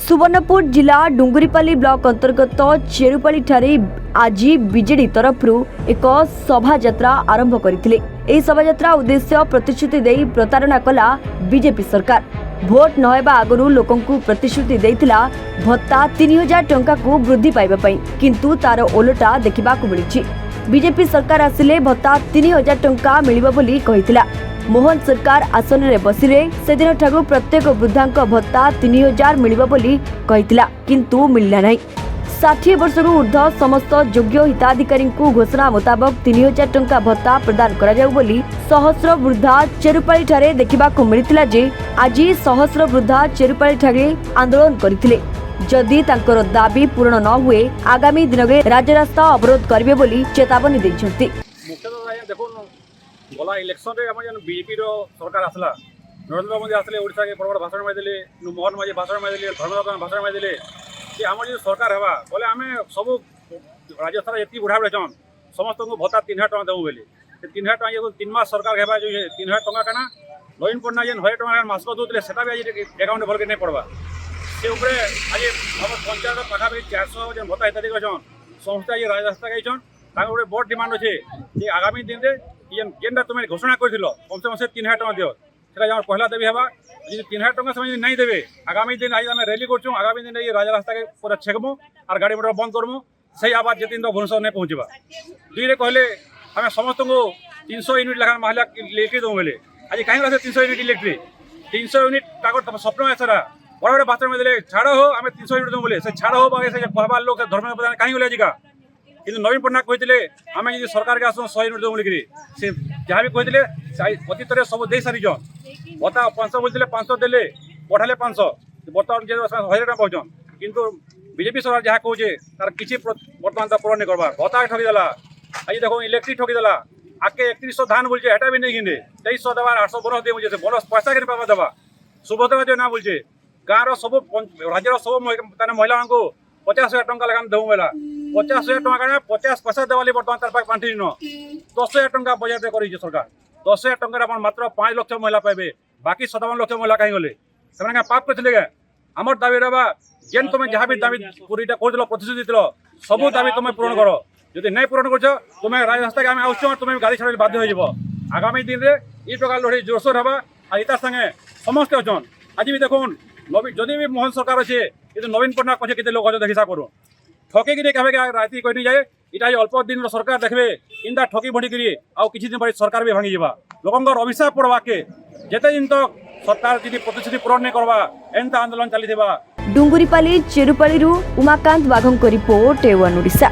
सुवर्णपुर जिला डुंगुरीपाली ब्लॉक अंतर्गत चेरुपाली ठारे आज बीजेडी तरफ एक शोभा यात्रा आरंभ करथिले। एही शोभा यात्रा उद्देश्य प्रतिश्रुति देई प्रतारणा कला बीजेपी सरकार। भोट नहेबा आगरू लोकंकु प्रतिश्रुति देइथिला भत्ता 3000 टंका को वृद्धि पाइबा पई, किंतु तार ओलटा देखिबाकू मिलिछि। बीजेपी सरकार आसिले भत्ता 3000 टंका मिलिबो बोली कहिथिला। मोहन सरकार आसन में बसिले से दिन ठाकू प्रत्येक वृद्धा भत्ता 3000 मिलिबो बोली कहिथिला, किंतु मिलला नहीं। 60 वर्ष ऊर्ध्व समस्त योग्य हिताधिकारी घोषणा मुताबक 3000 टंका भत्ता प्रदान करा जाऊ बोली सहस्र वृद्धा चेरुपाली ठारे देखिबाकू मिलिथिला जे आज सहस्र वृद्धा चेरुपाली ठारे आंदोलन करथिले। जदि तांकर दाबी पूर्ण न हुए आगामी दिन में राजरास्ता अवरोध करिवे बोली चेतावनी दैछथि। गला इलेक्शन रे बीजेपी सरकार आसला, नरेंद्र मोदी आसले ओडिशा के बड़ बड़ भाषण मारिदेले, मोहन माझी भाषण मारिदेले, धर्मेन्द्र भाषण मारिदेले कि आम जो सरकार हेबा बोले आम सब राजस्थान ये बुढ़ा बेचन समस्त को भत्ता 3000 टका देवु बोले। 3000 टका जो 3 मास सरकार हेबा जो 3000 टका काना नवीन पन्ना जेन 1000 टका मासक दूसरे सेटा भी आज अकाउंट भर के नहीं पड़वा से ऊपर आज हम पंचायत पाखापाखि 400 जेन भत्ता हिताधिकारी अछन संस्था ये राजरास्ता गईछन तांकर गोटे बड़ डिमांड अच्छे कि आगामी दिन में जेनटा तुम घोषणा कर कम से कम से 3000 टका दियो से पहला देवी हेबा। जी 3000 टका से नहीं देवे आगामी दिन आज आम रैली कर आगामी दिन ये राजरास्ता के पूरा छेकमु और गाड़ी मोटर बंद करमु से आवाज जिन दिन भुवनेश्वर नहीं पहुँचवा। दुई कहले आम समस्त को 300 यूनिट लखा महिला इलेक्ट्री दो बोले आज कहीं 300 यूनिट इलेक्ट्री 300 यूनिट ताकर स्वप्न है सारा बड़े बड़े भाषण में देले छाड़ हो आम 300 यूनिट दो बोले से छाड़ हो कहबार लोग धर्मेन्द्र प्रधान कहीं बोले आजिका कि नवीन पट्टनायक कहते आम जी सरकार के आसू 100 यूनिट दो बोलिकी से जहाँ भी कहते अतीत में सब दे सारी भत्ता 500 बोलते 500 देले पठाले 500 बर्तमान 1000 टका पहुँचन किंतु बीजेपी सरकार जहाँ कहे तार किसी बर्तमान पूरण नहीं करवार भत्ता ठकीदेला। आज देखो इलेक्ट्रिक ठकीदेला आगे 3100 धान बोलचे हेटा भी नहीं गिने 2300 देवार 800 बोनस दे बोलছে बोनस पैसा के पावा देवा सुभद्रा जो ना बोलছে गाँव सब राज्य सब महिला को 50,000 टका लेखान देव मेला 50,000 टका 50 पैसा देवाली बर्तमान तार पाक पांठी न 10,000 टका बजट कर सरकार 10,000 टका मात्र 5 लाख महिला पाइबे बाकी 57 लाख महिला कहीं गले से पाप करते आमर दाबी रहा जेन तुम जहाँ भी दाबी पूरीटा कर प्रतिश्रुति दी सब दाबी तुम पूरण कर जब नहीं पूरण कर तुम राजरास्ता के आस तुम गाड़ी छाड़ बाध्य हो आगामी दिन में ये प्रकार लड़ाई जोरसोर हवा और इतार संगे समस्ते अच्छन आज भी देखुन जदि भी मोहन सरकार अच्छे ये नवीन पट्टनायक अच्छे कितने लोग हिसाब करूँ ठके कि क्या राति कही जाए इटा अल्प दिन सरकार देखते इंदा ठकी भड़िकी आउ किसी दिन पर सरकार भी भांगी जावा लोक अभिशाप पड़वा के जिते दिन तक सरकार जी प्रतिश्रुति पूरण नहीं करवा एंता आंदोलन चली। डुंगुरीपाली चेरुपाली उमाकांत बाघों रिपोर्ट A1 ओडिशा।